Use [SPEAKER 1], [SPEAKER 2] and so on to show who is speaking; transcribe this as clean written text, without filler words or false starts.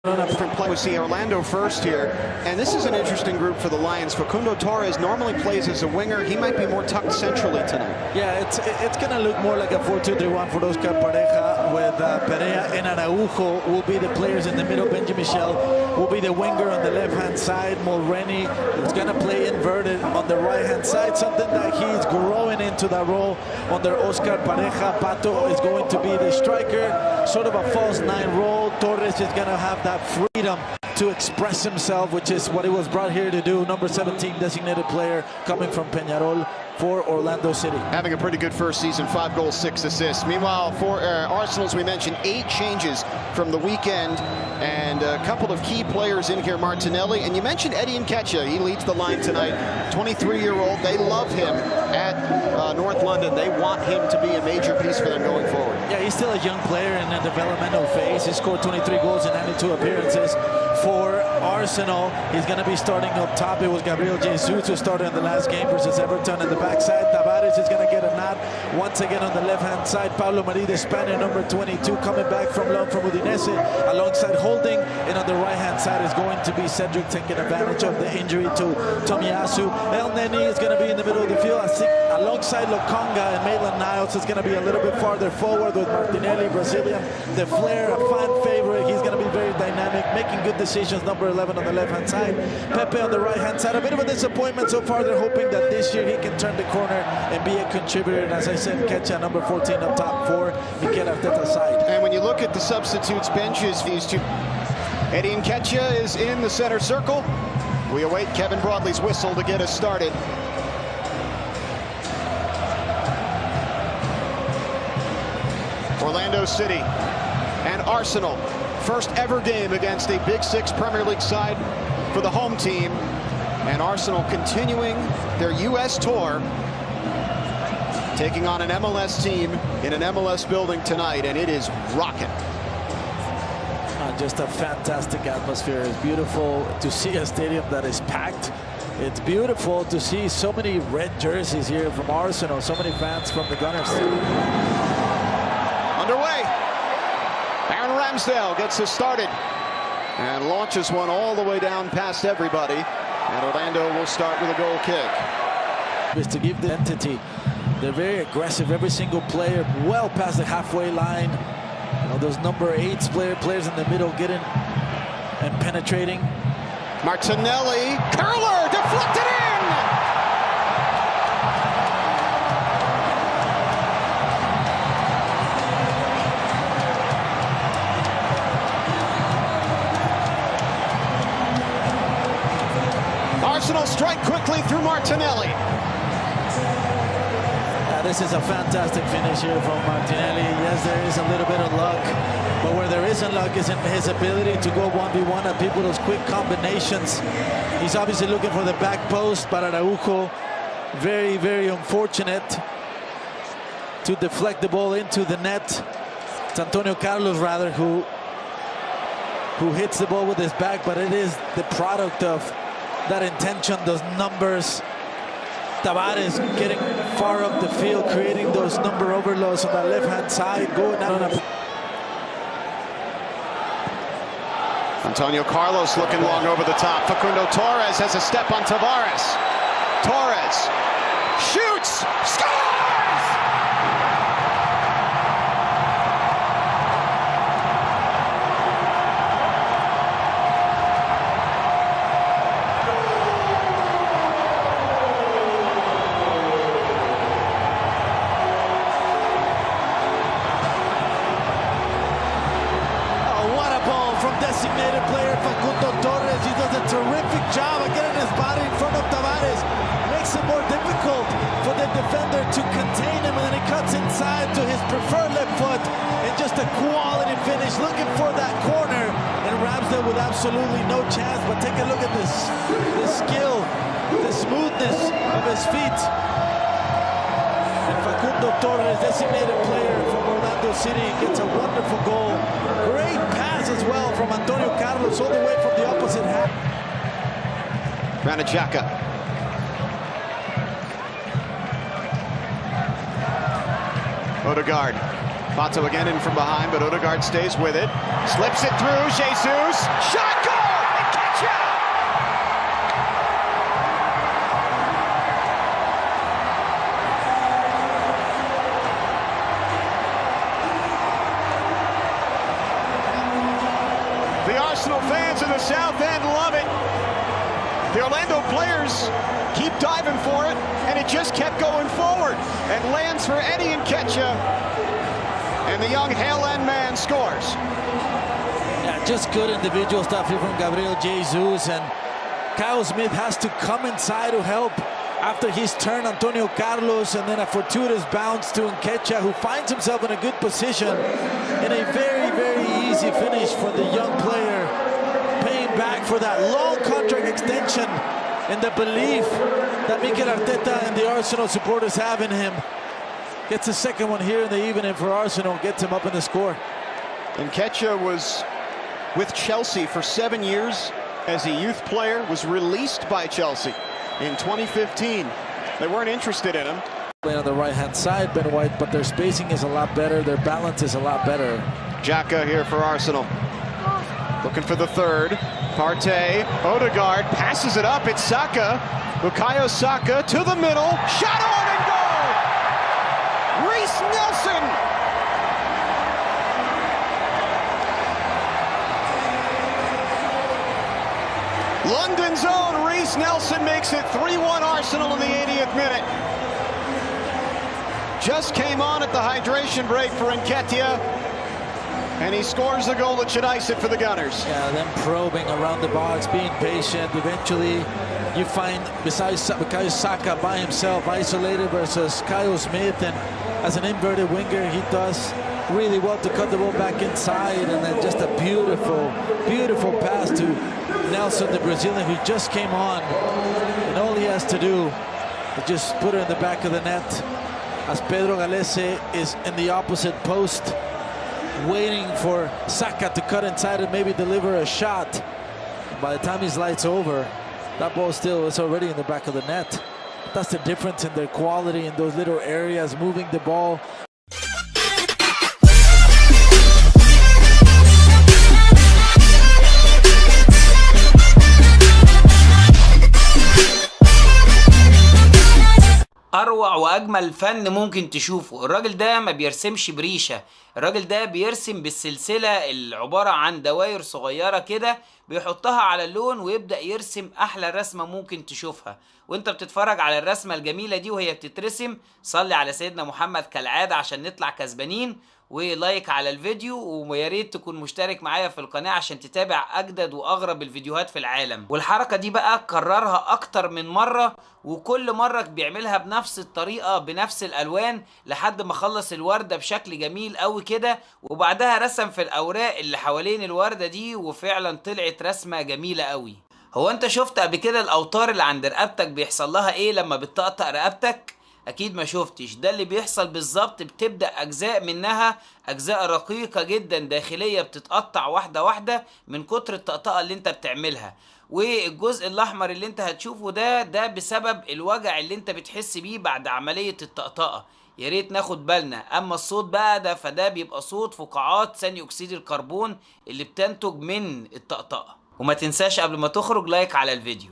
[SPEAKER 1] Different play. We see Orlando first here, and this is an interesting group for the Lions. Facundo Torres normally plays as a winger. He might be more tucked centrally tonight.
[SPEAKER 2] Yeah, it's going to look more like a 4-2-3-1 for Oscar Pareja, with Perea and Araujo will be the players in the middle. Benji Michel will be the winger on the left-hand side. Mulrenny is going to play inverted on the right-hand side, something that he's growing into that role under Oscar Pareja. Pato is going to be the striker, sort of a false nine role. Torres is going to have that freedom to express himself, which is what he was brought here to do. Number 17 designated player coming from Peñarol for Orlando City.
[SPEAKER 1] Having a pretty good first season, 5 goals, 6 assists. Meanwhile, for Arsenal, as we mentioned, 8 changes from the weekend, and a couple of key players in here, Martinelli. And you mentioned Eddie Nketiah. He leads the line tonight, 23-year-old. They love him at North London. They want him to be a major piece for them going forward.
[SPEAKER 2] Yeah, he's still a young player in a developmental phase. He scored 23 goals in 92 appearances for Arsenal. He's going to be starting up top. It was Gabriel Jesus who started in the last game versus Everton in the backside. Tavares is going to get a nod once again on the left-hand side. Pablo Mari, the Spaniard, number 22, coming back from loan from Udinese, alongside Holding. And on the right-hand side is going to be Cedric, taking advantage of the injury to Tomiyasu. El Neni is going to be in the middle of the field. I think alongside Lokonga and Maitland-Niles is going to be a little bit farther forward with Martinelli, Brazilian. The Flair, a fan favorite. He's going to be very dynamic, making good decisions. Number 11 on the left-hand side. Pepe on the right-hand side. A bit of a disappointment so far. They're hoping that this year he can turn the corner and be a contributor. And as I said, Nketiah, number 14 up top for Mikel Arteta's side.
[SPEAKER 1] And when you look at the substitutes benches, these two, Eddie Nketiah is in the center circle. We await Kevin Broadley's whistle to get us started. Orlando City and Arsenal. First ever game against a Big Six Premier League side for the home team. And Arsenal continuing their U.S. tour, taking on an MLS team in an MLS building tonight, and it is rocking.
[SPEAKER 2] Just a fantastic atmosphere. It's beautiful to see a stadium that is packed. It's beautiful to see so many red jerseys here from Arsenal, so many fans from the Gunners.
[SPEAKER 1] Underway. Aaron Ramsdale gets us started and launches one all the way down past everybody. And Orlando will start with a goal kick.
[SPEAKER 2] Is to give the entity. They're very aggressive. Every single player well past the halfway line. You know, those number 8s players in the middle getting and penetrating.
[SPEAKER 1] Martinelli, curler, deflected in! Arsenal strike quickly through Martinelli.
[SPEAKER 2] This is a fantastic finish here from Martinelli. Yes, there is a little bit of luck, but where there isn't luck is in his ability to go 1v1 and people those quick combinations. He's obviously looking for the back post, but Araujo, very, very unfortunate to deflect the ball into the net. It's Antonio Carlos, rather, who hits the ball with his back, but it is the product of that intention, those numbers. Tavares getting far up the field, creating those number overloads on the left-hand side, going out on a...
[SPEAKER 1] Antonio Carlos looking long over the top. Facundo Torres has a step on Tavares. Torres shoots, scores!
[SPEAKER 2] Designated player Facundo Torres. He does a terrific job of getting his body in front of Tavares. Makes it more difficult for the defender to contain him, and then he cuts inside to his preferred left foot. And just a quality finish, looking for that corner. And Ramsdale with absolutely no chance, but take a look at this, the skill, the smoothness of his feet. And Facundo Torres, designated player from Orlando City, gets a wonderful goal. Great pass as well from Antonio Carlos all the way from the opposite half.
[SPEAKER 1] Granit Xhaka. Odegaard Pato again in from behind, but Odegaard stays with it. Slips it through, Jesus. Shot, goal! Nketiah! The Arsenal fans in the South End love it. The Orlando players keep diving for it, and it just kept going forward. And lands for Eddie Nketiah, and the young Hale End man scores.
[SPEAKER 2] Yeah, just good individual stuff here from Gabriel Jesus, and Kyle Smith has to come inside to help after his turn, Antonio Carlos, and then a fortuitous bounce to Nketiah, who finds himself in a good position in a very, very easy finish for the young player, paying back for that long contract extension and the belief that Mikel Arteta and the Arsenal supporters have in him. Gets the second one here in the evening for Arsenal, gets him up in the score.
[SPEAKER 1] Nketiah was with Chelsea for 7 years as a youth player, was released by Chelsea in 2015. They weren't interested in him.
[SPEAKER 2] Playing on the right-hand side, Ben White, but their spacing is a lot better, their balance is a lot better.
[SPEAKER 1] Xhaka here for Arsenal. Looking for the third. Partey, Odegaard passes it up. It's Saka. Bukayo Saka to the middle. Shot on and goal! Reiss Nelson! London's own Reiss Nelson makes it 3-1 Arsenal in the 80th minute. Just came on at the hydration break for Nketiah, and he scores the goal that should ice it for the Gunners.
[SPEAKER 2] Yeah, them probing around the box, being patient. Eventually, you find, besides Bukayo Saka by himself, isolated versus Kyle Smith, and as an inverted winger, he does really well to cut the ball back inside, and then just a beautiful, beautiful pass to Nelson, the Brazilian, who just came on, and all he has to do is just put it in the back of the net, as Pedro Gallese is in the opposite post, waiting for Saka to cut inside and maybe deliver a shot. By the time his light's over, that ball still is already in the back of the net. That's the difference in their quality in those little areas, moving the ball.
[SPEAKER 3] اروع واجمل فن ممكن تشوفه. الراجل ده ما بيرسمش بريشة، الراجل ده بيرسم بالسلسلة اللي عبارة عن دوائر صغيرة كده، بيحطها على اللون ويبدأ يرسم احلى رسمة ممكن تشوفها. وانت بتتفرج على الرسمة الجميلة دي وهي بتترسم، صلي على سيدنا محمد كالعادة عشان نطلع كسبانين، ولايك على الفيديو، ويا ريت تكون مشترك معايا في القناة عشان تتابع اجدد واغرب الفيديوهات في العالم. والحركة دي بقى كررها اكتر من مرة، وكل مرة بيعملها بنفس الطريقة بنفس الالوان لحد ما خلص الوردة بشكل جميل قوي كده، وبعدها رسم في الاوراق اللي حوالين الوردة دي، وفعلا طلعت رسمة جميلة قوي. هو انت شفت قبل كده الاوتار اللي عند رقبتك بيحصل لها ايه لما بتطقطق رقبتك؟ اكيد ما شفتش. ده اللي بيحصل بالظبط، بتبدأ اجزاء منها، اجزاء رقيقة جدا داخلية بتتقطع واحدة واحدة من كتر الطقطقة اللي انت بتعملها. والجزء الاحمر اللي انت هتشوفه ده بسبب الوجع اللي انت بتحس بيه بعد عملية الطقطقة. يا ريت ناخد بالنا. اما الصوت بقى ده فده بيبقى صوت فقاعات ثاني اكسيد الكربون اللي بتنتج من الطقطقة. وما تنساش قبل ما تخرج لايك على الفيديو.